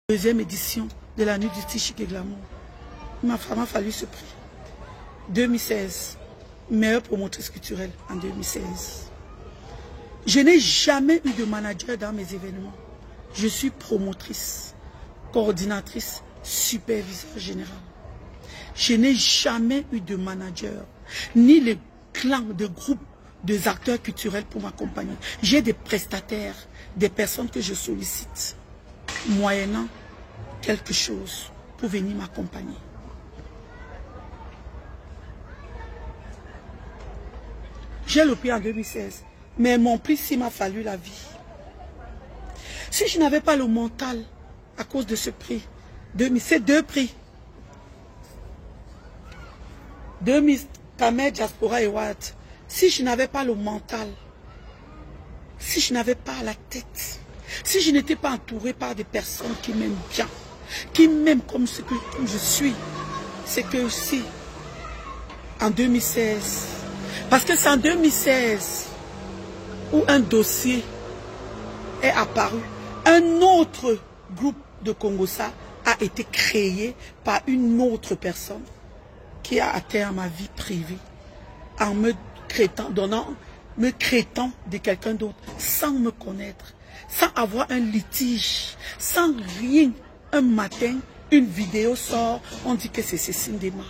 Deuxième édition de la nuit du style chic et glamour. Il m'a fallu ce prix. 2016, meilleure promotrice culturelle en 2016. Je n'ai jamais eu de manager dans mes événements. Je suis promotrice, coordinatrice, superviseur général. Je n'ai jamais eu de manager, ni le clan de groupe des acteurs culturels pour m'accompagner. J'ai des prestataires, des personnes que je sollicite, moyennant quelque chose pour venir m'accompagner. J'ai le prix en 2016, mais mon prix, s'il m'a fallu la vie. Si je n'avais pas le mental à cause de ce prix, ces deux prix, 2000 Kamer, Diaspora et Watt, si je n'avais pas le mental, si je n'avais pas la tête, si je n'étais pas entouré par des personnes qui m'aiment bien, qui m'aiment comme je suis, c'est que aussi, en 2016, parce que c'est en 2016 où un dossier est apparu, un autre groupe de Congossa a été créé par une autre personne qui a atteint à ma vie privée en me traitant, me traitant de quelqu'un d'autre sans me connaître, sans avoir un litige, sans rien. Un matin, une vidéo sort, on dit que c'est Cécile Dema.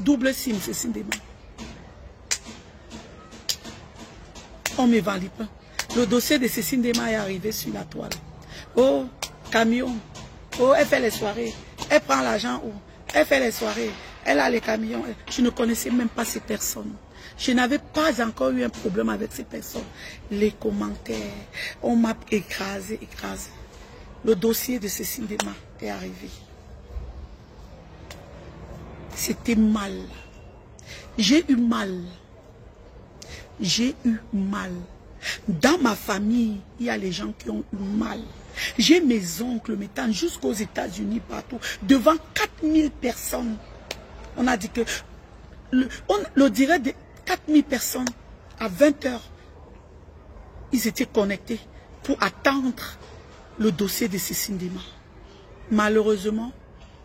Double SIM, Cécile Dema. On me valide pas. Le dossier de Cécile Dema est arrivé sur la toile. Oh, camion. Oh, elle fait les soirées. Elle prend l'argent où? Elle fait les soirées. Elle a les camions. Je ne connaissais même pas ces personnes. Je n'avais pas encore eu un problème avec ces personnes. Les commentaires, on m'a écrasé. Le dossier de Cécile Dema est arrivé. C'était mal. J'ai eu mal. J'ai eu mal. Dans ma famille, il y a les gens qui ont eu mal. J'ai mes oncles, mes tantes, jusqu'aux États-Unis, partout, devant 4000 personnes. On a dit que le direct de 4000 personnes, à 20 h, ils étaient connectés pour attendre le dossier de Cécile Dema. Malheureusement,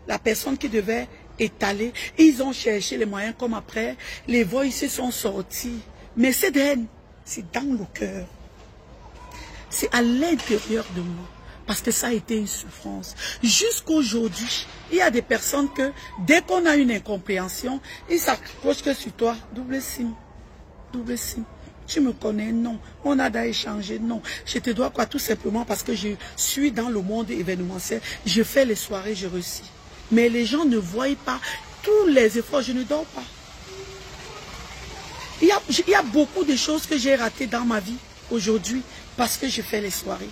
la personne qui devait étaler, ils ont cherché les moyens comme après, les voix se sont sortis. Mais cette haine, c'est dans le cœur. C'est à l'intérieur de moi. Parce que ça a été une souffrance. Jusqu'aujourd'hui, il y a des personnes que, dès qu'on a une incompréhension, ils s'accrochent que sur toi. Double SIM. Double SIM. Tu me connais? Non. On a d'échanger? Non. Je te dois quoi? Tout simplement parce que je suis dans le monde événementiel. Je fais les soirées, je réussis. Mais les gens ne voient pas tous les efforts. Je ne dors pas. Il y a beaucoup de choses que j'ai ratées dans ma vie aujourd'hui parce que je fais les soirées.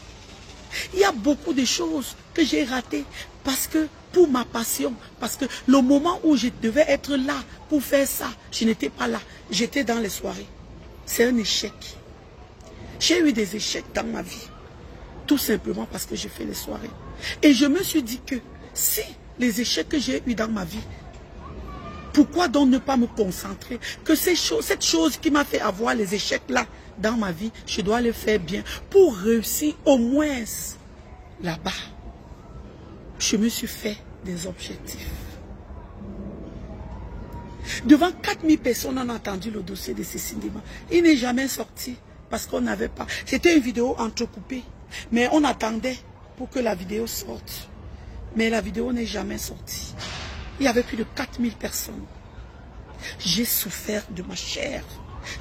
Il y a beaucoup de choses que j'ai ratées parce que, pour ma passion, parce que le moment où je devais être là pour faire ça, je n'étais pas là. J'étais dans les soirées. C'est un échec. J'ai eu des échecs dans ma vie. Tout simplement parce que j'ai fait les soirées. Et je me suis dit que si les échecs que j'ai eus dans ma vie, pourquoi donc ne pas me concentrer que cette chose qui m'a fait avoir les échecs là dans ma vie, je dois les faire bien pour réussir au moins là-bas. Je me suis fait des objectifs. Devant 4000 personnes, on a entendu le dossier de Cécile Dema. Il n'est jamais sorti parce qu'on n'avait pas. C'était une vidéo entrecoupée, mais on attendait pour que la vidéo sorte. Mais la vidéo n'est jamais sortie. Il y avait plus de 4000 personnes. J'ai souffert de ma chair.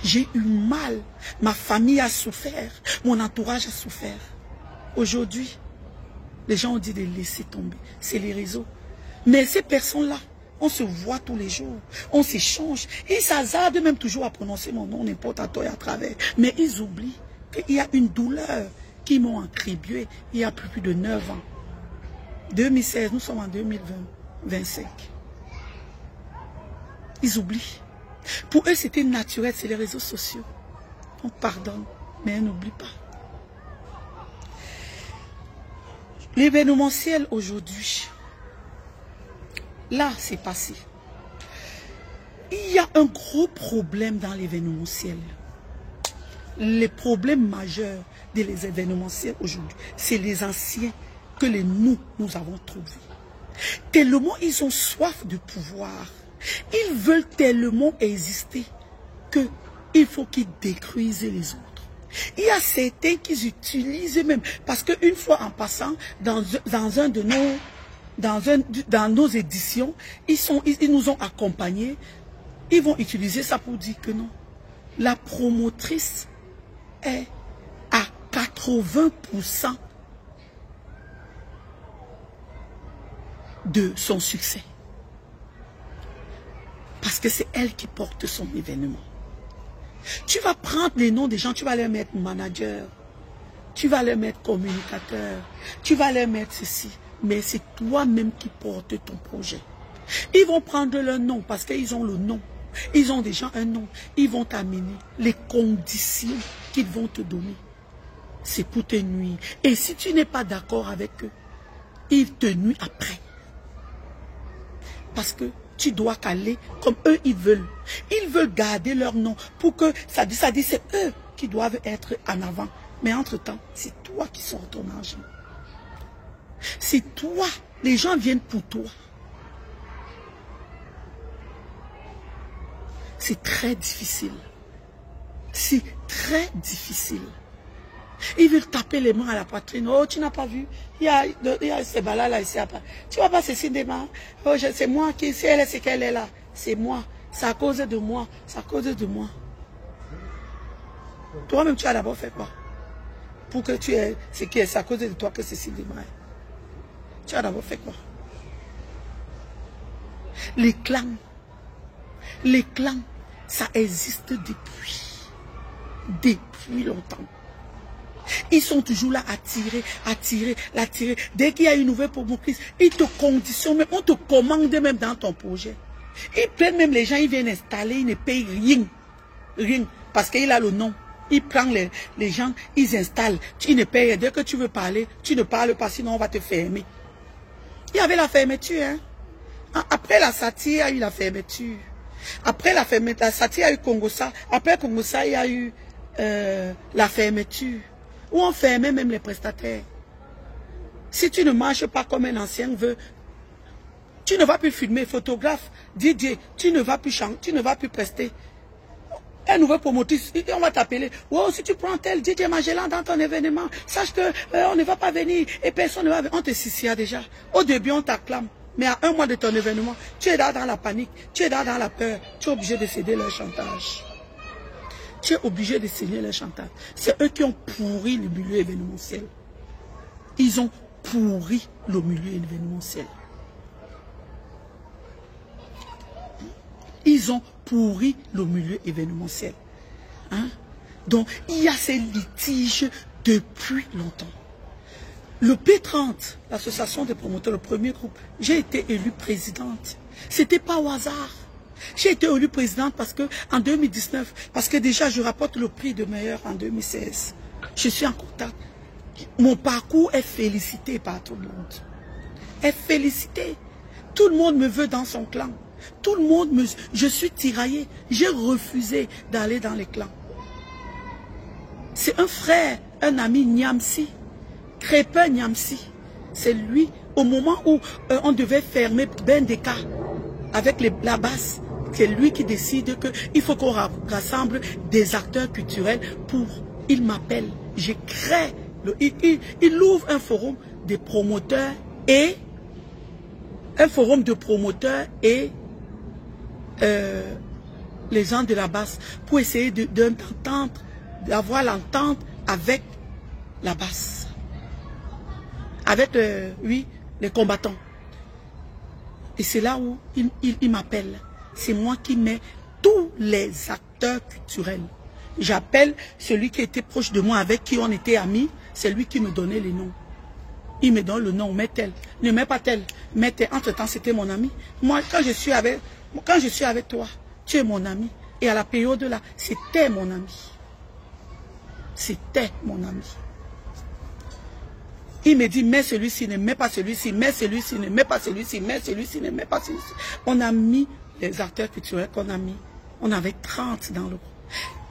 J'ai eu mal. Ma famille a souffert. Mon entourage a souffert. Aujourd'hui, les gens ont dit de laisser tomber. C'est les réseaux. Mais ces personnes-là, on se voit tous les jours. On s'échange. Ils s'hasardent même toujours à prononcer mon nom n'importe à tort et à travers. Mais ils oublient qu'il y a une douleur qui m'ont attribué il y a plus de 9 ans. 2016, nous sommes en 2025. Ils oublient. Pour eux, c'était naturel, c'est les réseaux sociaux. On pardonne, mais on n'oublie pas. L'événementiel aujourd'hui, là, c'est passé. Il y a un gros problème dans l'événementiel. Les problèmes majeurs des événementiels aujourd'hui, c'est les anciens que nous avons trouvé. Tellement ils ont soif de pouvoir. Ils veulent tellement exister qu'il faut qu'ils détruisent les autres. Il y a certains qui utilisent même, parce qu'une fois en passant dans nos éditions, ils nous ont accompagnés, ils vont utiliser ça pour dire que non. La promotrice est à 80% de son succès. Parce que c'est elle qui porte son événement. Tu vas prendre les noms des gens, tu vas les mettre manager, tu vas les mettre communicateur, tu vas les mettre ceci. Mais c'est toi-même qui portes ton projet. Ils vont prendre leur nom parce qu'ils ont le nom. Ils ont déjà un nom. Ils vont t'amener les conditions qu'ils vont te donner. C'est pour te nuire. Et si tu n'es pas d'accord avec eux, ils te nuisent après. Parce que tu dois caler comme eux ils veulent. Ils veulent garder leur nom pour que ça dit c'est eux qui doivent être en avant. Mais entre-temps, c'est toi qui sors ton argent. C'est toi. Les gens viennent pour toi. C'est très difficile. C'est très difficile. Ils veulent taper les mains à la poitrine. Oh, tu n'as pas vu? Il y a ces balles là ici. Tu vas pas se cinéma. Oh, c'est moi qui, si elle est ce qu'elle est là, c'est moi. C'est à cause de moi. C'est à cause de moi. Toi-même, tu as d'abord fait quoi? Pour que tu aies ce qui est, c'est à cause de toi que c'est cinéma. Tu as d'abord fait quoi? Les clans, ça existe depuis longtemps. Ils sont toujours là à tirer. Dès qu'il y a une nouvelle promotrice, ils te conditionnent, même, on te commande même dans ton projet. Ils prennent même les gens, ils viennent installer, ils ne payent rien, parce qu'il a le nom. Ils prennent les gens, ils installent, ils ne payent rien. Dès que tu veux parler, tu ne parles pas, sinon on va te fermer. Il y avait la fermeture, hein. Après la satire, il y a eu la fermeture. Après la satire, il y a eu Congossa. Après Congossa, il y a eu la fermeture. Où on fermait même les prestataires. Si tu ne marches pas comme un ancien veut, tu ne vas plus filmer, photographe, DJ, tu ne vas plus chanter, tu ne vas plus prester. Un nouveau promotrice, on va t'appeler. Oh, si tu prends tel DJ Magellan dans ton événement, sache que on ne va pas venir et personne ne va venir. On te sissia déjà. Au début, on t'acclame. Mais à un mois de ton événement, tu es là dans la panique, tu es là dans la peur, tu es obligé de céder leur chantage. Tu es obligé de céder leur chantage. C'est eux qui ont pourri le milieu événementiel. Ils ont pourri le milieu événementiel. Ils ont pourri le milieu événementiel. Hein? Donc, il y a ces litiges depuis longtemps. Le P30, l'association des promoteurs, le premier groupe, j'ai été élue présidente. C'était pas au hasard. J'ai été élue présidente parce que en 2019, parce que déjà je rapporte le prix de meilleur en 2016. Je suis en contact. Mon parcours est félicité par tout le monde. Est félicité. Tout le monde me veut dans son clan. Tout le monde me... Je suis tiraillée. J'ai refusé d'aller dans les clans. C'est un frère, un ami Niamsi. Crépin Niamsi, c'est lui, au moment où on devait fermer Bendeka avec la basse, c'est lui qui décide qu'il faut qu'on rassemble des acteurs culturels pour, il m'appelle, je crée, il ouvre un forum de promoteurs et les gens de la basse pour essayer d'entendre, d'avoir l'entente avec la basse. Avec, oui, les combattants. Et c'est là où il m'appelle. C'est moi qui mets tous les acteurs culturels. J'appelle celui qui était proche de moi, avec qui on était amis. C'est lui qui me donnait les noms. Il me donne le nom, mets tel. Ne mets pas tel. Mets tel. Entre-temps, c'était mon ami. Moi, quand je suis avec toi, tu es mon ami. Et à la période là, c'était mon ami. C'était mon ami. Il me dit, mets celui-ci, ne mets pas celui-ci, mets celui-ci, ne mets pas celui-ci, mets celui-ci, ne mets pas celui-ci. On a mis les acteurs culturels qu'on a mis. On avait 30 dans le groupe.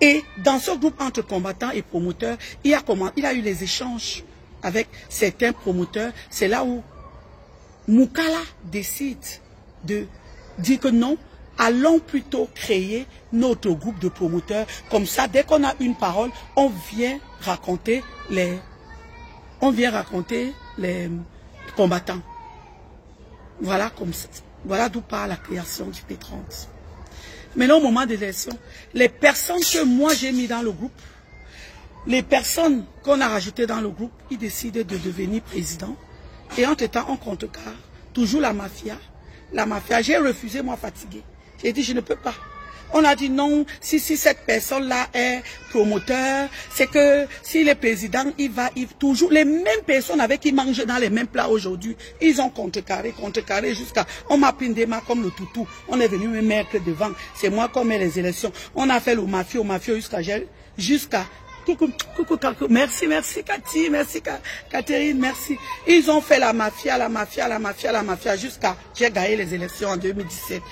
Et dans ce groupe entre combattants et promoteurs, il y a eu les échanges avec certains promoteurs, c'est là où Moukala décide de dire que non, allons plutôt créer notre groupe de promoteurs. Comme ça, dès qu'on a une parole, on vient raconter les combattants. Voilà comme ça. Voilà d'où part la création du P30. Mais au moment des élections, les personnes que moi j'ai mis dans le groupe, les personnes qu'on a rajoutées dans le groupe, ils décident de devenir président. Et entre-temps, on contrecarre. Toujours la mafia. La mafia, j'ai refusé, moi, fatigué. J'ai dit, je ne peux pas. On a dit non, si cette personne-là est promoteur, c'est que s'il est président, il toujours, les mêmes personnes avec qui mangent dans les mêmes plats aujourd'hui, ils ont contrecarré jusqu'à, on m'a pris des mains comme le toutou, on est venu me mettre devant, c'est moi qui mets les élections, on a fait le mafieux jusqu'à, merci Cathy, merci Catherine, merci. Ils ont fait la mafia, jusqu'à, j'ai gagné les élections en 2017-19.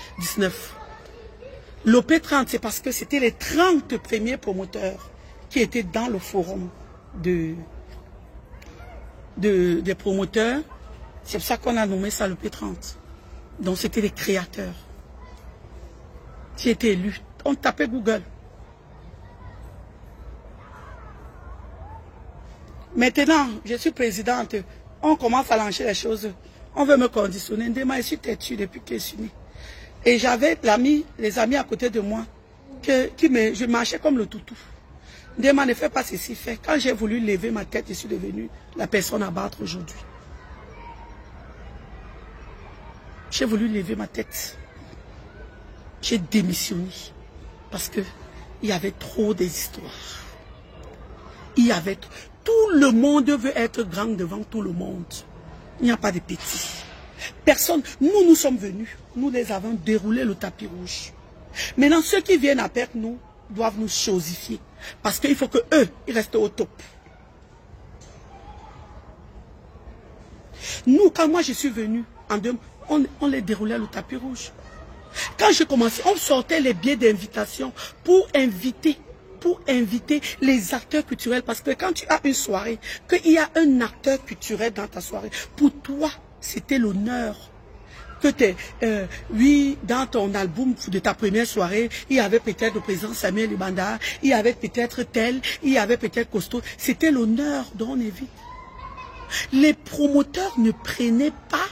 Le P30, c'est parce que c'était les 30 premiers promoteurs qui étaient dans le forum des promoteurs. C'est pour ça qu'on a nommé ça le P30. Donc c'était les créateurs qui étaient élus. On tapait Google. Maintenant, je suis présidente. On commence à lancer les choses. On veut me conditionner. Demain, je suis têtue depuis que je suis née. Et j'avais les amis à côté de moi, je marchais comme le toutou. Demain, ne fais pas ceci, fait. Quand j'ai voulu lever ma tête, je suis devenue la personne à battre aujourd'hui. J'ai voulu lever ma tête. J'ai démissionné. Parce que il y avait trop d'histoires. Il y avait tout le monde veut être grand devant tout le monde. Il n'y a pas de petits. Personne, nous sommes venus, nous les avons déroulé le tapis rouge. Maintenant, ceux qui viennent après nous doivent nous chosifier. Parce qu'il faut que eux, ils restent au top. Nous, quand moi je suis venu, on les déroulait le tapis rouge. Quand je commençais, on sortait les billets d'invitation pour inviter les acteurs culturels. Parce que quand tu as une soirée, qu'il y a un acteur culturel dans ta soirée, pour toi, c'était l'honneur que oui, dans ton album de ta première soirée, il y avait peut-être le président Samuel Libanda, il y avait peut-être tel, il y avait peut-être Costaud. C'était l'honneur dont on évite. Les promoteurs ne prenaient pas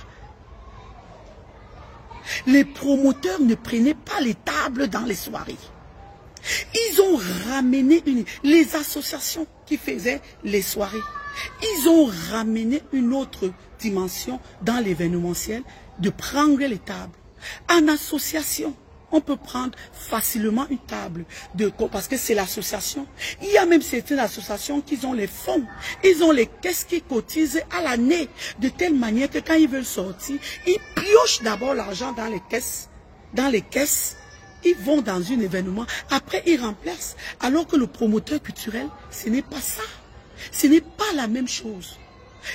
les tables dans les soirées. Ils ont ramené les associations qui faisaient les soirées. Ils ont ramené une autre dimension dans l'événementiel de prendre les tables. En association, on peut prendre facilement une table parce que c'est l'association. Il y a même certaines associations qui ont les fonds. Ils ont les caisses qui cotisent à l'année de telle manière que quand ils veulent sortir, ils piochent d'abord l'argent dans les caisses. Dans les caisses, ils vont dans un événement. Après, ils remplacent. Alors que le promoteur culturel, ce n'est pas ça. Ce n'est pas la même chose.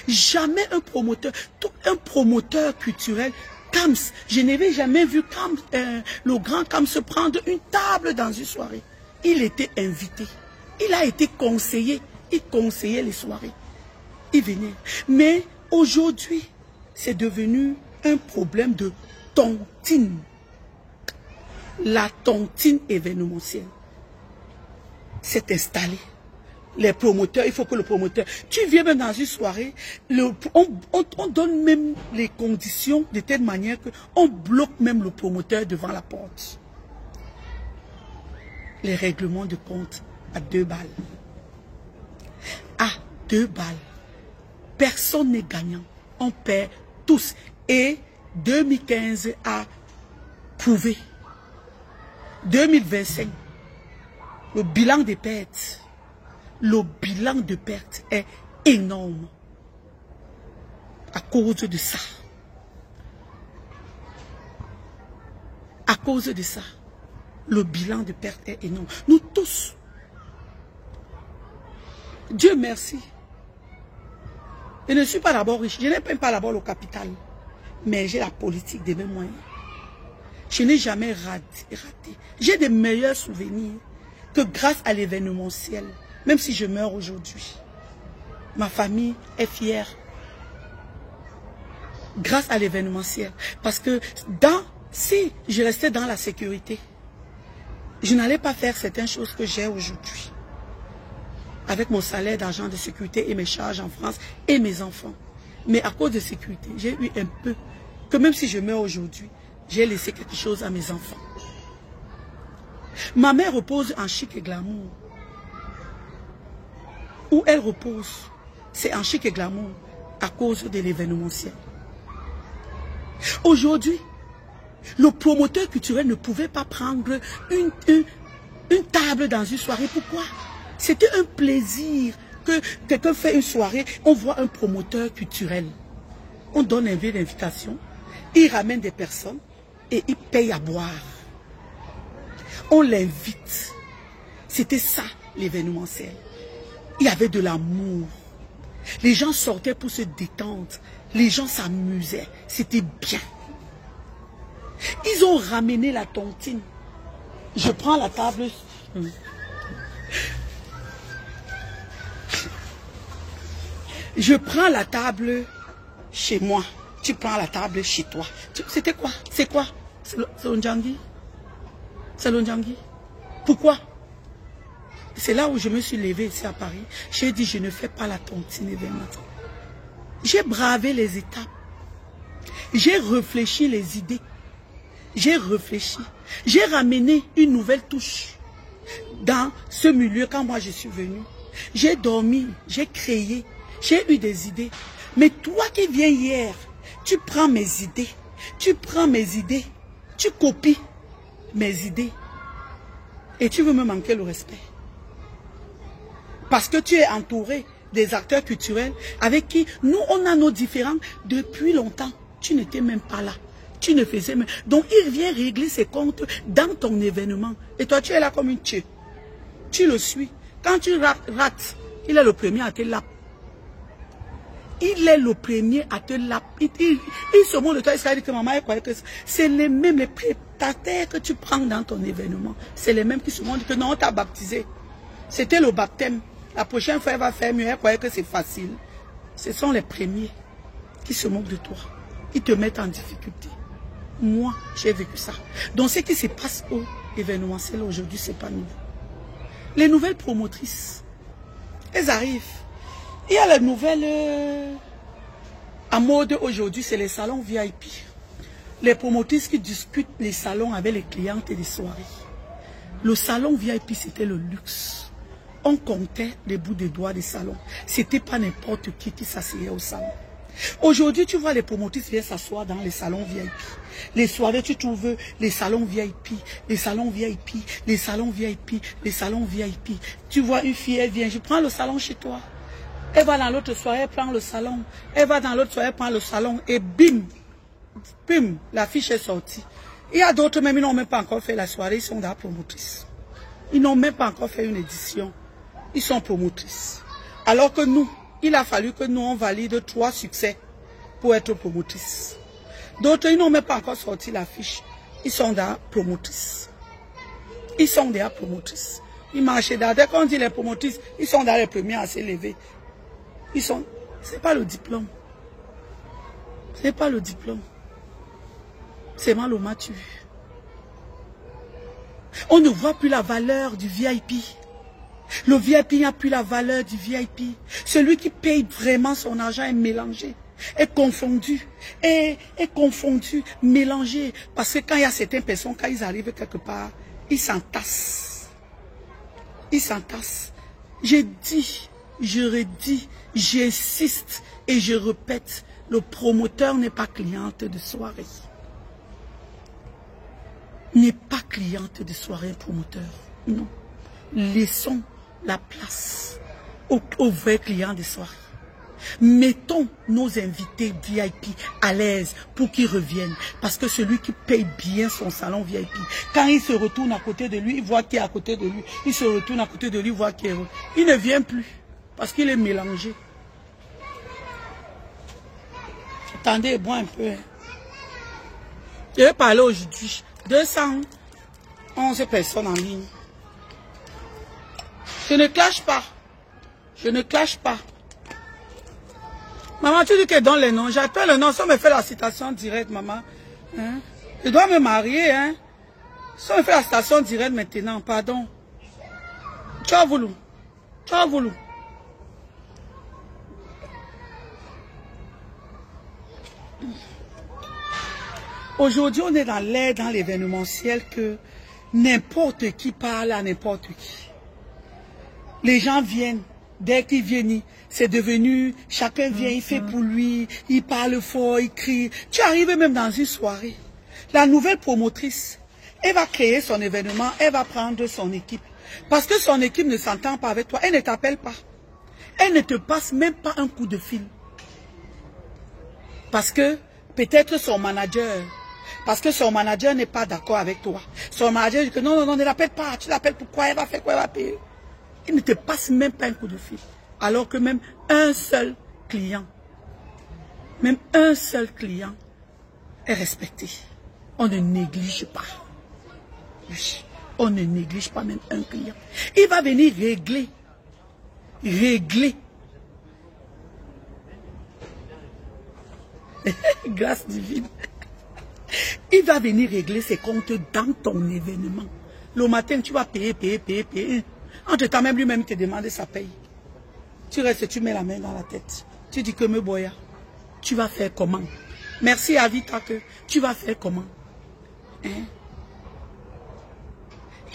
Jamais un promoteur culturel, Kams, je n'avais jamais vu le grand Kams se prendre une table dans une soirée. Il était invité. Il a été conseillé. Il conseillait les soirées. Il venait. Mais aujourd'hui, c'est devenu un problème de tontine. La tontine événementielle s'est installée. Les promoteurs, il faut que le promoteur... Tu viens même dans une soirée, on donne même les conditions de telle manière qu'on bloque même le promoteur devant la porte. Les règlements de compte à 2 balles. À 2 balles. Personne n'est gagnant. On perd tous. Et 2015 a prouvé. 2025, le bilan des pertes. Le bilan de perte est énorme à cause de ça. À cause de ça, le bilan de perte est énorme. Nous tous, Dieu merci. Je ne suis pas d'abord riche, je n'ai même pas d'abord le capital, mais j'ai la politique de mes moyens. Je n'ai jamais raté. J'ai des meilleurs souvenirs que grâce à l'événementiel. Même si je meurs aujourd'hui, ma famille est fière. Grâce à l'événementiel. Parce que si je restais dans la sécurité, je n'allais pas faire certaines choses que j'ai aujourd'hui. Avec mon salaire d'argent de sécurité et mes charges en France et mes enfants. Mais à cause de sécurité, j'ai eu un peu, que même si je meurs aujourd'hui, j'ai laissé quelque chose à mes enfants. Ma mère repose en chic et glamour. Où elle repose, c'est en chic et glamour à cause de l'événementiel. Aujourd'hui, le promoteur culturel ne pouvait pas prendre une table dans une soirée. Pourquoi? C'était un plaisir que quelqu'un fait une soirée, on voit un promoteur culturel. On donne un billet d'invitation, il ramène des personnes et il paye à boire. On l'invite. C'était ça l'événementiel. Il y avait de l'amour. Les gens sortaient pour se détendre. Les gens s'amusaient. C'était bien. Ils ont ramené la tontine. Je prends la table. Je prends la table chez moi. Tu prends la table chez toi. C'était quoi? C'est quoi? C'est l'Ondjangui? C'est l'Ondjangui? Pourquoi? C'est là où je me suis levée ici à Paris. J'ai dit, je ne fais pas la tontine événement. J'ai bravé les étapes. J'ai réfléchi les idées. J'ai réfléchi. J'ai ramené une nouvelle touche dans ce milieu quand moi je suis venue. J'ai dormi, j'ai créé, j'ai eu des idées. Mais toi qui viens hier, tu prends mes idées. Tu prends mes idées. Tu copies mes idées. Et tu veux me manquer le respect. Parce que tu es entouré des acteurs culturels avec qui nous, on a nos différends depuis longtemps. Tu n'étais même pas là. Tu ne faisais même... Donc, il vient régler ses comptes dans ton événement. Et toi, tu es là comme une tue. Tu le suis. Quand tu rates, il est le premier à te laper. Il est le premier à te laper. Il se montre de toi, il se dit que maman, elle croyait que c'est les mêmes, les prestataires que tu prends dans ton événement. C'est les mêmes qui se montrent que non, on t'a baptisé. C'était le baptême. La prochaine fois, elle va faire mieux. Elle croyait que c'est facile. Ce sont les premiers qui se moquent de toi. Ils te mettent en difficulté. Moi, j'ai vécu ça. Donc, ce qui se passe au événementiel aujourd'hui, c'est pas nouveau. Les nouvelles promotrices, elles arrivent. Il y a les nouvelles à mode aujourd'hui, c'est les salons VIP. Les promotrices qui discutent les salons avec les clientes et les soirées. Le salon VIP, c'était le luxe. On comptait les bouts des doigts des salons. C'était pas n'importe qui s'asseyait au salon. Aujourd'hui, tu vois les promotrices viennent s'asseoir dans les salons VIP. Les soirées, tu trouves les salons VIP, les salons VIP, les salons VIP, les salons VIP. Tu vois une fille, elle vient, je prends le salon chez toi. Elle va dans l'autre soirée, elle prend le salon. Elle va dans l'autre soirée, elle prend le salon. Et bim, bim, la fiche est sortie. Il y a d'autres, même ils n'ont même pas encore fait la soirée, ils sont dans la promotrice. Ils n'ont même pas encore fait une édition. Ils sont promotrices. Alors que nous, il a fallu que nous, on valide 3 succès pour être promotrices. D'autres, ils n'ont même pas encore sorti la fiche. Ils sont dans la promotrice. Ils sont des promotrices. Ils marchent dans. Dès qu'on dit les promotrices, ils sont dans les premiers à s'élever. Ils sont... C'est pas le diplôme. Ce n'est pas le diplôme. C'est mal au matu. On ne voit plus la valeur du VIP. Le VIP n'a plus la valeur du VIP. Celui qui paye vraiment son argent est mélangé, est confondu, est confondu, mélangé. Parce que quand il y a certaines personnes, quand ils arrivent quelque part, ils s'entassent. Ils s'entassent. J'ai dit, je redis, j'insiste et je répète, le promoteur n'est pas cliente de soirée. N'est pas cliente de soirée, promoteur. Non. Laissons la place aux vrais clients de soirée. Mettons nos invités VIP à l'aise pour qu'ils reviennent. Parce que celui qui paye bien son salon VIP, quand il se retourne à côté de lui, il voit qui est à côté de lui. Il se retourne à côté de lui, il voit qui est heureux. Il ne vient plus parce qu'il est mélangé. Attendez, bois un peu. Je vais parler aujourd'hui. 211 personnes en ligne. Je ne clash pas. Je ne clash pas. Maman, tu dis que dans les noms, j'appelle le nom, ça me fait la citation directe, maman. Hein? Je dois me marier, hein. Ça me fait la citation directe maintenant, pardon. Tu as voulu. Tu as voulu. Aujourd'hui, on est dans l'ère, dans l'événementiel, que n'importe qui parle à n'importe qui. Les gens viennent, dès qu'ils viennent, c'est devenu, chacun vient, il fait pour lui, il parle fort, il crie. Tu arrives même dans une soirée. La nouvelle promotrice, elle va créer son événement, elle va prendre son équipe. Parce que son équipe ne s'entend pas avec toi, elle ne t'appelle pas. Elle ne te passe même pas un coup de fil. Parce que peut-être son manager, n'est pas d'accord avec toi. Son manager dit que non, ne l'appelle pas, tu l'appelles pourquoi, elle va faire quoi, elle va payer. Il ne te passe même pas un coup de fil. Alors que même un seul client est respecté. On ne néglige pas. Oui, on ne néglige pas même un client. Il va venir régler. Grâce divine. Il va venir régler ses comptes dans ton événement. Le matin, tu vas payer. Entre-temps, même lui-même te demande sa paye. Tu restes, tu mets la main dans la tête. Tu dis que me boya, tu vas faire comment? Merci Avita que tu vas faire comment? Hein?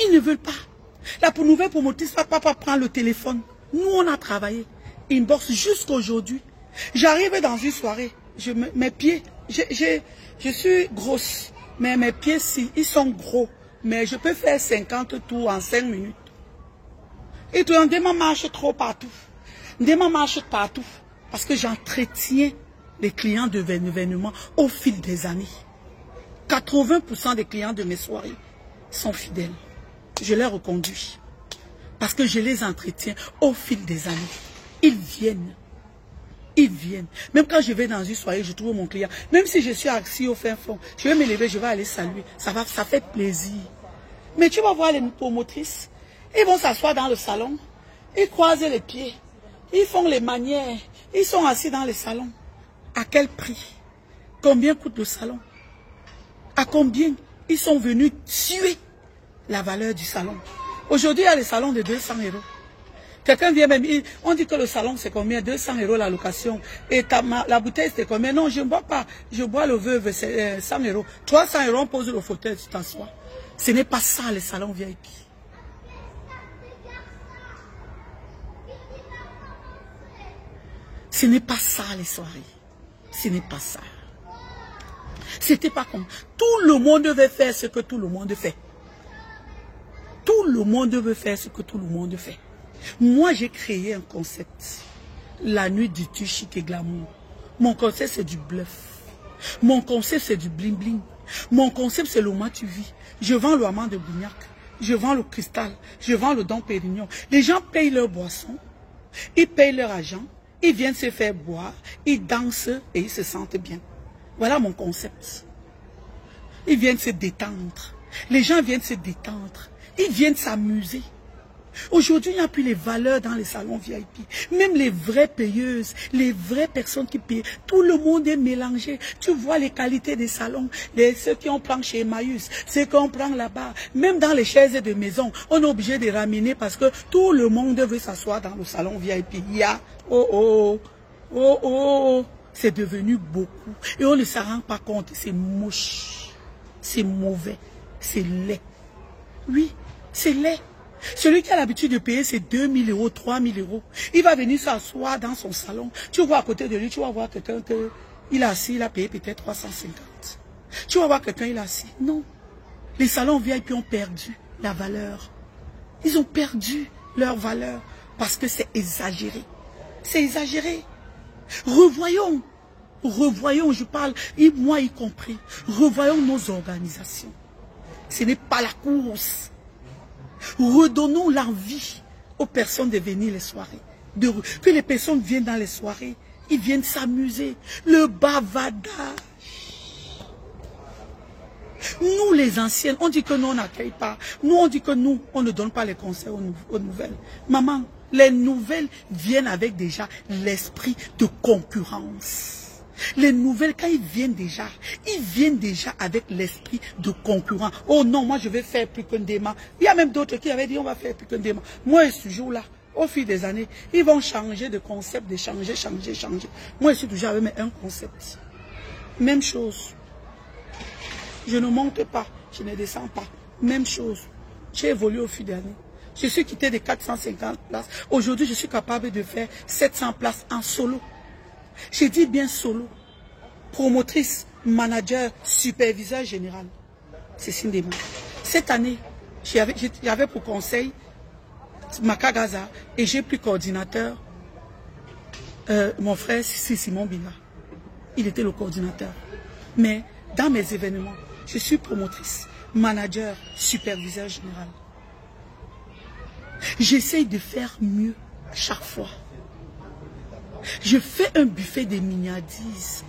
Ils ne veulent pas. La nouvelle promotrice va pas prendre le téléphone. Nous, on a travaillé. Inbox jusqu'à aujourd'hui. J'arrive dans une soirée. Mes pieds, je suis grosse. Mais mes pieds, ils sont gros. Mais je peux faire 50 tours en 5 minutes. Et tout, Ndema marche trop partout. Ndema marche partout. Parce que j'entretiens les clients de l'événement au fil des années. 80% des clients de mes soirées sont fidèles. Je les reconduis. Parce que je les entretiens au fil des années. Ils viennent. Même quand je vais dans une soirée, je trouve mon client. Même si je suis assis au fin fond, je vais me lever, je vais aller saluer. Ça fait plaisir. Mais tu vas voir les promotrices. Ils vont s'asseoir dans le salon. Ils croisent les pieds. Ils font les manières. Ils sont assis dans le salon. À quel prix? Combien coûte le salon? À combien ils sont venus tuer la valeur du salon? Aujourd'hui, il y a les salons de 200 €. Quelqu'un vient même, on dit que le salon c'est combien? 200 € la location. Et la bouteille c'est combien? Non, je ne bois pas. Je bois le veuve, c'est 100 €. 300 €, on pose le fauteuil, tu t'assois. Ce n'est pas ça les salons VIP. Ce n'est pas ça les soirées. Ce n'est pas ça. C'était pas comme tout le monde veut faire ce que tout le monde fait. Tout le monde veut faire ce que tout le monde fait. Moi, j'ai créé un concept. La nuit du tu chic et glamour. Mon concept, c'est du bluff. Mon concept, c'est du bling bling. Mon concept, c'est le mois tu vis. Je vends le Amand de Bougnac. Je vends le cristal. Je vends le Dom Pérignon. Les gens payent leur boisson. Ils payent leur argent. Ils viennent se faire boire. Ils dansent et ils se sentent bien. Voilà mon concept. Ils viennent se détendre. Les gens viennent se détendre. Ils viennent s'amuser. Aujourd'hui, il n'y a plus les valeurs dans les salons VIP. Même les vraies payeuses, les vraies personnes qui payent, tout le monde est mélangé. Tu vois les qualités des salons, ceux qui on prend chez Emmaüs, ceux qu'on prend là-bas. Même dans les chaises de maison, on est obligé de ramener parce que tout le monde veut s'asseoir dans le salon VIP. Il y a, c'est devenu beaucoup. Et on ne s'en rend pas compte, c'est moche, c'est mauvais, c'est laid. Oui, c'est laid. Celui qui a l'habitude de payer ses 2000 €, 3000 €, il va venir s'asseoir dans son salon. Tu vois à côté de lui, tu vas voir quelqu'un il est assis, il a payé peut-être 350. Tu vas voir quelqu'un, il est assis. Non. Les salons VIP ont perdu la valeur. Ils ont perdu leur valeur parce que c'est exagéré. C'est exagéré. Revoyons, je parle, moi y compris, revoyons nos organisations. Ce n'est pas la course. Redonnons l'envie aux personnes de venir les soirées. Que les personnes viennent dans les soirées, ils viennent s'amuser. Le bavardage. Nous les anciennes, on dit que nous on n'accueille pas. Nous on dit que nous, on ne donne pas les conseils aux nouvelles. Maman, Les nouvelles viennent avec déjà l'esprit de concurrence. Les nouvelles, quand ils viennent déjà avec l'esprit de concurrent. Oh non, moi je vais faire plus qu'un dément. Il y a même d'autres qui avaient dit on va faire plus qu'un dément. Moi, ce jour-là, au fil des années, ils vont changer de concept, de changer. Moi, je suis toujours avec un concept. Même chose. Je ne monte pas, je ne descends pas. Même chose. J'ai évolué au fil des années. Je suis quitté de 450 places. Aujourd'hui, je suis capable de faire 700 places en solo. J'ai dit bien solo. Promotrice, manager, superviseur général. C'est Sindema. Cette année, j'avais pour conseil Makagaza et j'ai pris coordinateur mon frère Simon Bina. Il était le coordinateur. Mais dans mes événements, je suis promotrice, manager, superviseur général. J'essaye de faire mieux chaque fois. Je fais un buffet de mignardises.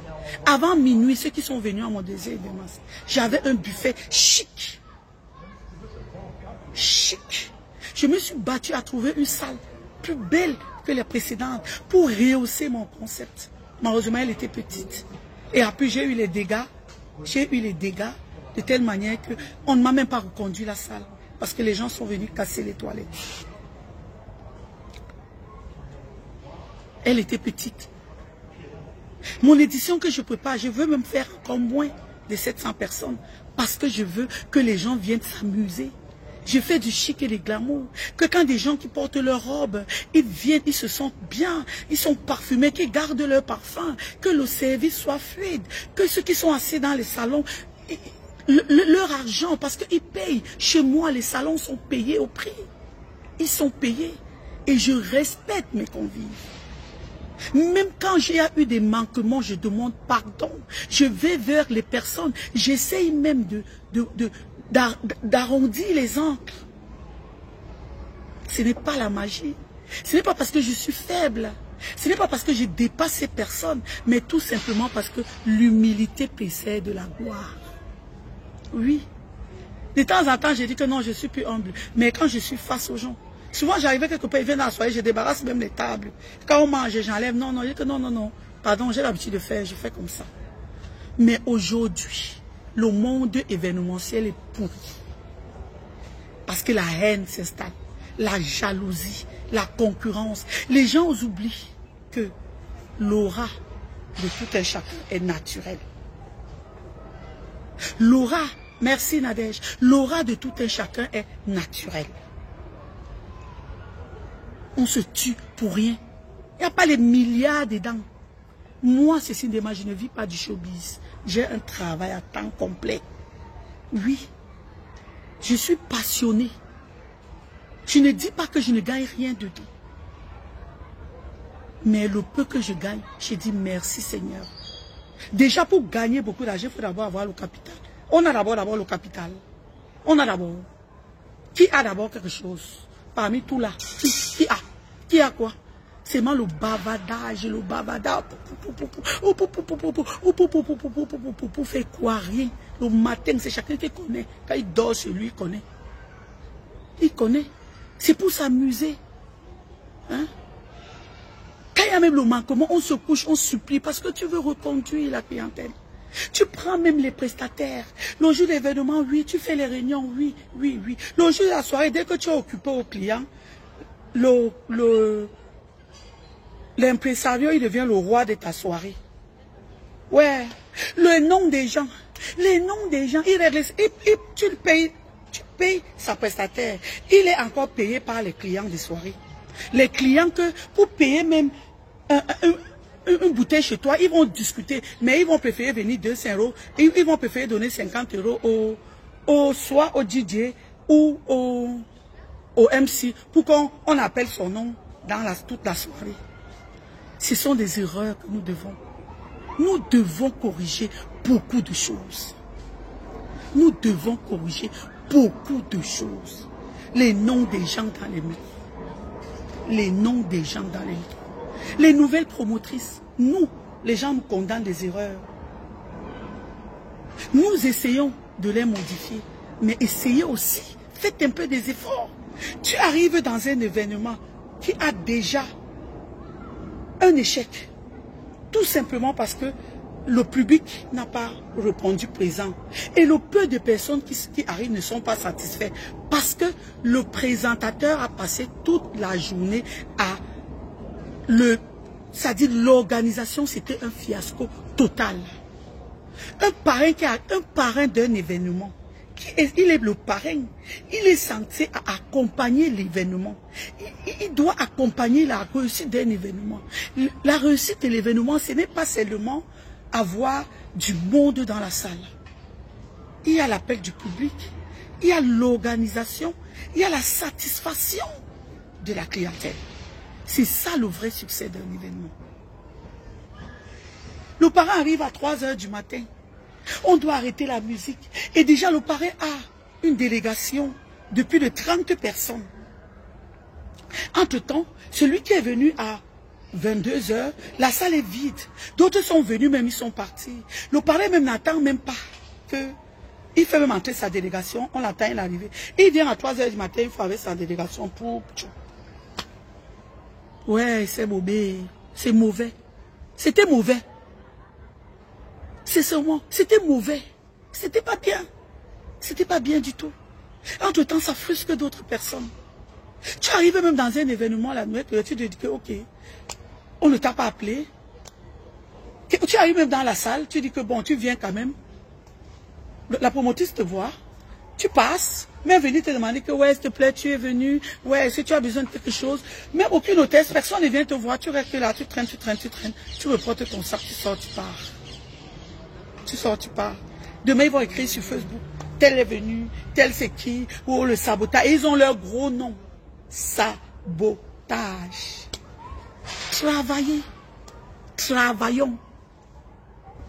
Avant minuit, ceux qui sont venus à mon deuxième événement, j'avais un buffet chic. Chic. Je me suis battue à trouver une salle plus belle que les précédentes pour rehausser mon concept. Malheureusement, elle était petite. Et après, j'ai eu les dégâts. De telle manière qu'on ne m'a même pas reconduit la salle. Parce que les gens sont venus casser les toilettes. Elle était petite. Mon édition que je prépare, je veux même faire encore moins de 700 personnes. Parce que je veux que les gens viennent s'amuser. Je fais du chic et du glamour. Que quand des gens qui portent leur robe, ils viennent, ils se sentent bien, ils sont parfumés, qu'ils gardent leur parfum, que le service soit fluide, que ceux qui sont assis dans les salons, leur argent, parce qu'ils payent. Chez moi, les salons sont payés au prix. Ils sont payés. Et je respecte mes convives. Même quand j'ai eu des manquements, je demande pardon. Je vais vers les personnes. J'essaye même d'arrondir les angles. Ce n'est pas la magie. Ce n'est pas parce que je suis faible. Ce n'est pas parce que je dépasse ces personnes. Mais tout simplement parce que l'humilité précède la gloire. Oui. De temps en temps, je dis que non, je suis plus humble. Mais quand je suis face aux gens, souvent j'arrivais quelque part, ils viennent à la soirée, je débarrasse même les tables. Quand on mange, j'enlève. Non, je dis que non. Pardon, j'ai l'habitude de faire, je fais comme ça. Mais aujourd'hui, le monde événementiel est pourri. Parce que la haine s'installe, la jalousie, la concurrence. Les gens oublient que l'aura de tout un chacun est naturelle. L'aura, merci Nadège, l'aura de tout un chacun est naturelle. On se tue pour rien. Il n'y a pas les milliards dedans. Moi, c'est Sindema, je ne vis pas du showbiz. J'ai un travail à temps complet. Oui. Je suis passionnée. Je ne dis pas que je ne gagne rien dedans. Mais le peu que je gagne, je dis merci Seigneur. Déjà pour gagner beaucoup d'argent, il faut d'abord avoir le capital. On a d'abord le capital. On a d'abord. Qui a d'abord quelque chose? Parmi tout là. Qui a quoi? C'est vraiment le bavardage, pour faire quoi? Rien. Le matin, c'est chacun qui connaît. Quand il dort, c'est lui qui connaît. Il connaît. C'est pour s'amuser. Hein? Quand il y a même le manquement, on se couche, on supplie parce que tu veux reconduire la clientèle. Tu prends même les prestataires. Le jour d'événement, oui. Tu fais les réunions, oui. Le jour de la soirée, dès que tu es occupé au client, l'impresario, il devient le roi de ta soirée. Ouais. Le nom des gens. Les noms des gens, tu payes sa prestataire. Il est encore payé par les clients des soirées. Les clients que, pour payer même une bouteille chez toi, ils vont discuter, mais ils vont préférer venir 200 €, ils vont préférer donner 50 € soit au DJ ou au MC pour qu'on appelle son nom dans toute la soirée. Ce sont des erreurs que nous devons. Nous devons corriger beaucoup de choses. Nous devons corriger beaucoup de choses. Les noms des gens dans les métros. Les noms des gens dans les métros. Les nouvelles promotrices, nous, les gens nous condamnent des erreurs. Nous essayons de les modifier, mais essayez aussi, faites un peu des efforts. Tu arrives dans un événement, qui a déjà un échec. Tout simplement parce que le public n'a pas répondu présent. Et le peu de personnes qui arrivent ne sont pas satisfaits. Parce que le présentateur a passé toute la journée à c'est-à-dire l'organisation, c'était un fiasco total. Un parrain d'un événement, il est le parrain, il est censé accompagner l'événement. Il doit accompagner la réussite d'un événement. La réussite de l'événement, ce n'est pas seulement avoir du monde dans la salle. Il y a l'appel du public, il y a l'organisation, il y a la satisfaction de la clientèle. C'est ça le vrai succès d'un événement. Le parrain arrive à 3 h du matin. On doit arrêter la musique. Et déjà le parrain a une délégation de plus de 30 personnes. Entre-temps, celui qui est venu à 22 h, la salle est vide. D'autres sont venus, même ils sont partis. Le parrain même n'attend même pas que... Il fait même entrer sa délégation, on l'attend, il est arrivé. Il vient à 3 h du matin, il faut avec sa délégation pour... Ouais, c'est mauvais. C'est mauvais. C'était mauvais. C'est seulement, c'était mauvais. C'était pas bien. C'était pas bien du tout. Entre-temps, ça frustre d'autres personnes. Tu arrives même dans un événement la nuit, tu te dis que, ok, on ne t'a pas appelé. Tu arrives même dans la salle, tu dis que bon, tu viens quand même. La promotrice te voit, tu passes, même venir te demander que, ouais, s'il te plaît, tu es venu, ouais, est-ce que tu as besoin de quelque chose. Même aucune hôtesse, personne ne vient te voir, tu restes là, tu traînes, tu reportes ton sac, tu sors, tu pars. Tu sors, tu pars. Demain, ils vont écrire sur Facebook, tel est venu, tel c'est qui, ou le sabotage. Et ils ont leur gros nom. Sabotage. Travaillez. Travaillons.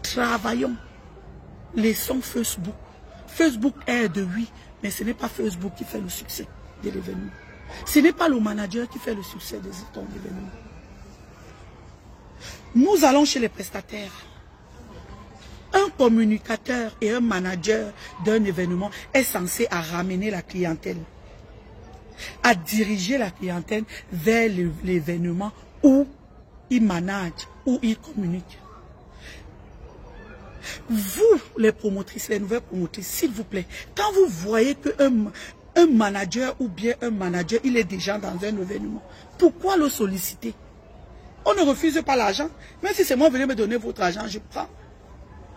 Travaillons. Laissons Facebook. Facebook aide, oui, mais ce n'est pas Facebook qui fait le succès de l'événement. Ce n'est pas le manager qui fait le succès de ton événement. Nous allons chez les prestataires. Un communicateur et un manager d'un événement est censé ramener la clientèle, à diriger la clientèle vers l'événement où il manage, où il communique. Vous, les promotrices, les nouvelles promotrices, s'il vous plaît, quand vous voyez qu'un manager ou bien un manager, il est déjà dans un événement, pourquoi le solliciter? On ne refuse pas l'argent. Même si c'est moi, venez me donner votre argent, je prends.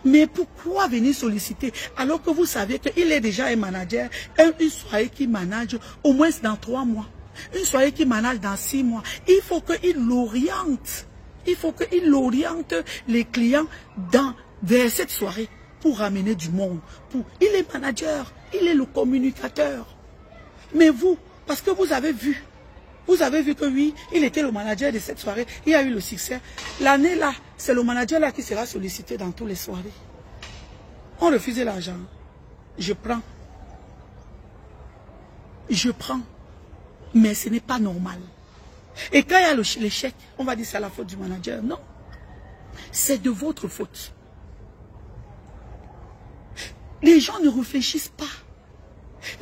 Mais pourquoi venir solliciter alors que vous savez qu'il est déjà un manager, une soirée qui manage au moins dans 3 mois, une soirée qui manage dans 6 mois. Il faut qu'il l'oriente. Il faut qu'il oriente les clients vers cette soirée pour ramener du monde. Il est manager, il est le communicateur. Mais vous, parce que vous avez vu que oui, il était le manager de cette soirée, il a eu le succès. L'année là, c'est le manager là qui sera sollicité dans toutes les soirées. On refuse l'argent. Je prends. Je prends. Mais ce n'est pas normal. Et quand il y a l'échec, on va dire c'est la faute du manager. Non. C'est de votre faute. Les gens ne réfléchissent pas.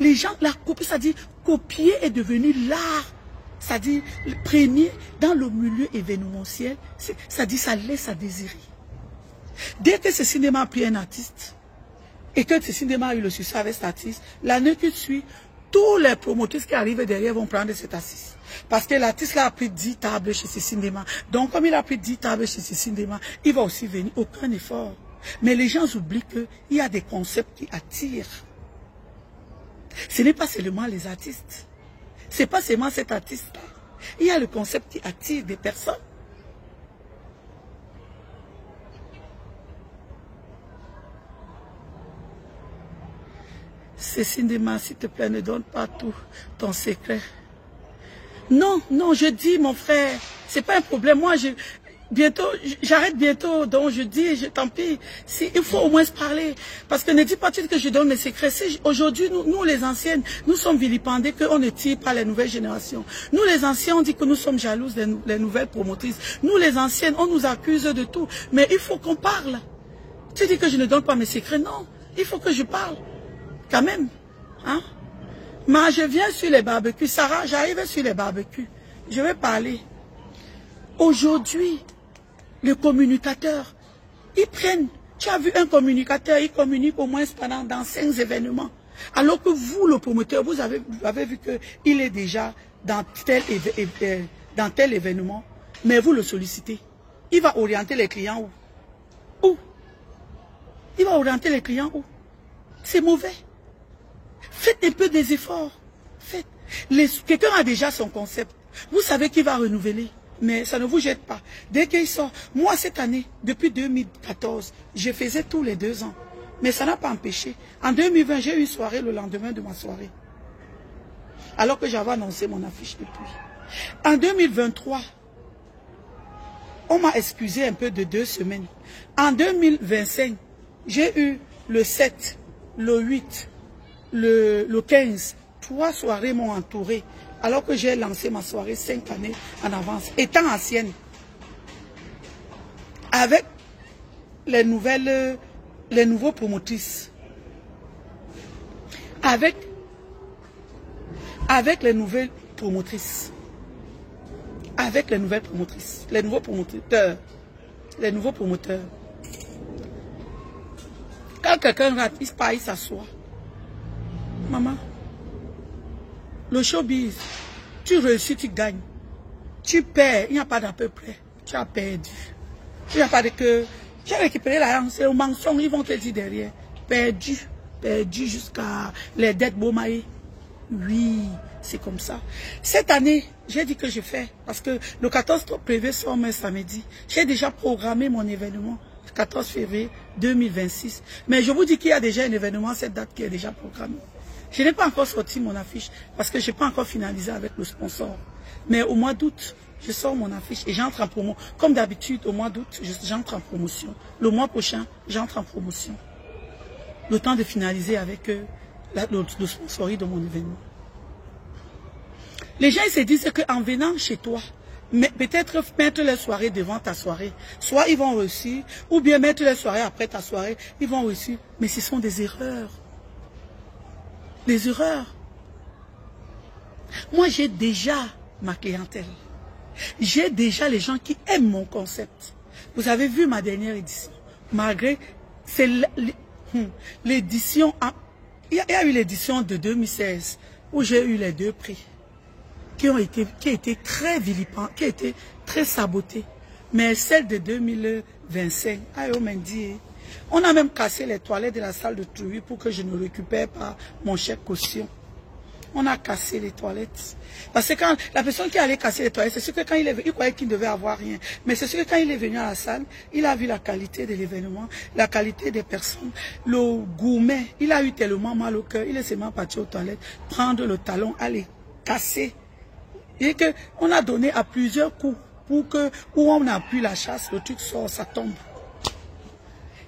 Les gens, la copie, c'est-à-dire copier est devenu l'art. C'est-à-dire, le premier, dans le milieu événementiel, c'est-à-dire, ça laisse à désirer. Dès que ce cinéma a pris un artiste, et que ce cinéma a eu le succès avec cet artiste, l'année qui suit, tous les promoteurs qui arrivent derrière vont prendre cet artiste. Parce que l'artiste là a pris 10 tables chez ce cinéma. Donc, comme il a pris 10 tables chez ce cinéma, il va aussi venir. Aucun effort. Mais les gens oublient qu'il y a des concepts qui attirent. Ce n'est pas seulement les artistes. Ce n'est pas seulement cet artiste-là. Il y a le concept qui attire des personnes. Ce cinéma, s'il te plaît, ne donne pas tout ton secret. Non, non, je dis, mon frère, c'est pas un problème. Moi, j'arrête bientôt, donc je dis, tant pis, il faut au moins se parler. Parce que ne dis pas que je donne mes secrets. Aujourd'hui, nous les anciennes, nous sommes vilipendés qu'on ne tire pas les nouvelles générations. Nous les anciens, on dit que nous sommes jalouses des nouvelles promotrices. Nous les anciennes, on nous accuse de tout. Mais il faut qu'on parle. Tu dis que je ne donne pas mes secrets. Non, il faut que je parle. Quand même. Hein? Mais je viens sur les barbecues. Sarah, j'arrive sur les barbecues. je vais parler. Aujourd'hui, les communicateurs, ils prennent, tu as vu un communicateur, il communique au moins dans 5 événements. Alors que vous, le promoteur, vous avez vu qu'il est déjà dans tel événement, mais vous le sollicitez. Il va orienter les clients où? Où? Il va orienter les clients où? C'est mauvais. Faites un peu des efforts. Faites. Quelqu'un a déjà son concept. Vous savez qu'il va renouveler. Mais ça ne vous jette pas. Dès qu'il sort, moi cette année, depuis 2014, je faisais tous les 2 ans. Mais ça n'a pas empêché. En 2020, j'ai eu une soirée le lendemain de ma soirée. Alors que j'avais annoncé mon affiche depuis. En 2023, on m'a excusé un peu de 2 semaines. En 2025, j'ai eu le 7, le 8, le 15. 3 soirées m'ont entouré. Alors que j'ai lancé ma soirée 5 années en avance, étant ancienne, avec les nouveaux promotrices, avec les nouvelles promotrices, les nouveaux promoteurs. Quand quelqu'un rate, il s'assoit. Maman, le showbiz, tu réussis, tu gagnes. Tu perds, il n'y a pas d'à peu près. Tu as perdu. Il n'y a pas de que... Tu as récupéré l'argent, c'est au mensonge, ils vont te dire derrière. Perdu, perdu jusqu'à les dettes Bomaï. Oui, c'est comme ça. Cette année, j'ai dit que je fais, parce que le 14 prévu sort un samedi. J'ai déjà programmé mon événement, le 14 février 2026. Mais je vous dis qu'il y a déjà un événement, cette date qui est déjà programmée. Je n'ai pas encore sorti mon affiche parce que je n'ai pas encore finalisé avec le sponsor. Mais au mois d'août, je sors mon affiche et j'entre en promo. Comme d'habitude, au mois d'août, j'entre en promotion. Le mois prochain, j'entre en promotion. Le temps de finaliser avec le sponsoring de mon événement. Les gens ils se disent qu'en venant chez toi, peut-être mettre les soirées devant ta soirée, soit ils vont réussir, ou bien mettre les soirées après ta soirée, ils vont réussir. Mais ce sont des erreurs. Des erreurs. Moi, j'ai déjà ma clientèle. J'ai déjà les gens qui aiment mon concept. Vous avez vu ma dernière édition. Malgré, c'est l'édition, il y a eu l'édition de 2016 où j'ai eu les 2 prix qui ont été très vilipendés, qui ont été très sabotés. Mais celle de 2025, on m'a dit, on a même cassé les toilettes de la salle de Trouille pour que je ne récupère pas mon chèque caution. On a cassé les toilettes. Parce que quand la personne qui allait casser les toilettes, c'est sûr que quand il croyait qu'il ne devait avoir rien. Mais c'est sûr que quand il est venu à la salle, il a vu la qualité de l'événement, la qualité des personnes, le gourmet. Il a eu tellement mal au cœur, il est seulement parti aux toilettes, prendre le talon, aller casser. Et qu'on a donné à plusieurs coups pour que, où on n'a plus la chasse, le truc sort, ça tombe.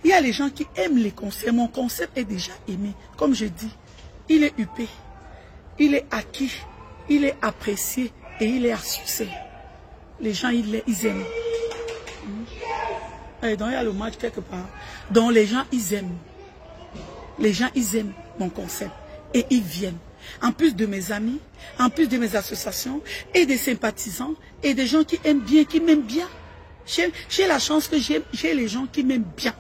Il y a les gens qui aiment les concepts. Mon concept est déjà aimé. Comme je dis, il est huppé. Il est acquis, il est apprécié et il est à succès. Les gens, ils aiment. Et donc, il y a le match quelque part. Donc, les gens, ils aiment. Les gens, ils aiment mon concept. Et ils viennent. En plus de mes amis, en plus de mes associations, et des sympathisants, et des gens qui aiment bien, qui m'aiment bien. J'ai la chance que j'ai les gens qui m'aiment bien.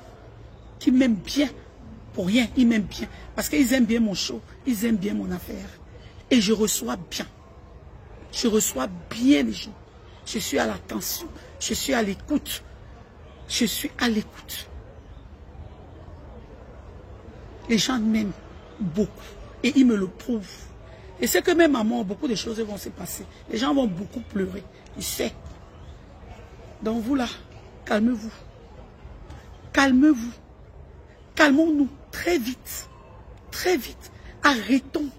Qui m'aiment bien. Pour rien, ils m'aiment bien. Parce qu'ils aiment bien mon show, ils aiment bien mon affaire. Et je reçois bien. Je reçois bien les gens. Je suis à l'attention. Je suis à l'écoute. Je suis à l'écoute. Les gens m'aiment beaucoup. Et ils me le prouvent. Et c'est que même à moi, beaucoup de choses vont se passer. Les gens vont beaucoup pleurer. Je sais. Donc vous là, calmez-vous. Calmez-vous. Calmons-nous très vite. Très vite. Arrêtons.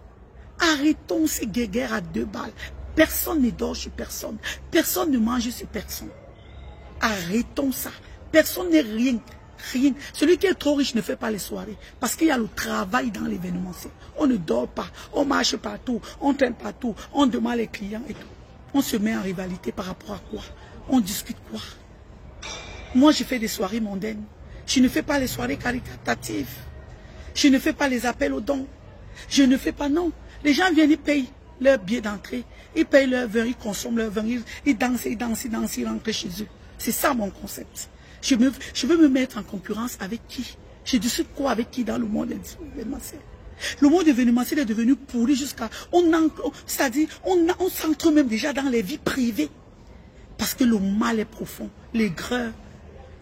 Arrêtons ces guéguerres à 2 balles. Personne ne dort chez personne. Personne ne mange chez personne. Arrêtons ça. Personne n'est rien. Rien. Celui qui est trop riche ne fait pas les soirées. Parce qu'il y a le travail dans l'événementiel. On ne dort pas. On marche partout. On traîne partout. On demande les clients et tout. On se met en rivalité par rapport à quoi? On discute quoi? Moi, je fais des soirées mondaines. Je ne fais pas les soirées caritatives. Je ne fais pas les appels aux dons. Je ne fais pas, non. Les gens viennent, ils payent leur billet d'entrée. Ils payent leur vin, ils consomment leur vin, ils dansent, ils rentrent chez eux. C'est ça mon concept. Je veux me mettre en concurrence avec qui? Je discute quoi avec qui dans le monde événementiel? Le monde événementiel est devenu pourri jusqu'à... C'est-à-dire, on s'entre même déjà dans les vies privées. Parce que le mal est profond, l'aigreur.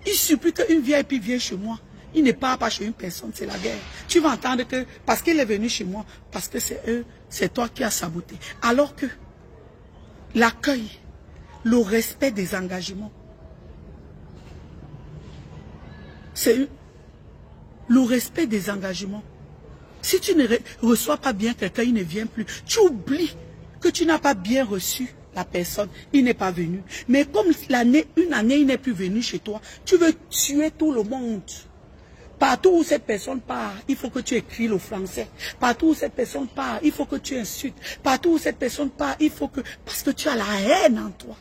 Il suffit qu'une vieille vienne chez moi. Il ne part pas chez une personne, c'est la guerre. Tu vas entendre que, parce qu'il est venu chez moi, parce que c'est eux, c'est toi qui as saboté. Alors que l'accueil, le respect des engagements, c'est le respect des engagements. Si tu ne reçois pas bien quelqu'un, il ne vient plus. Tu oublies que tu n'as pas bien reçu la personne, il n'est pas venu. Mais comme une année, il n'est plus venu chez toi, tu veux tuer tout le monde. Partout où cette personne part, il faut que tu écris le français. Partout où cette personne part, il faut que tu insultes. Partout où cette personne part, il faut que... Parce que tu as la haine en toi.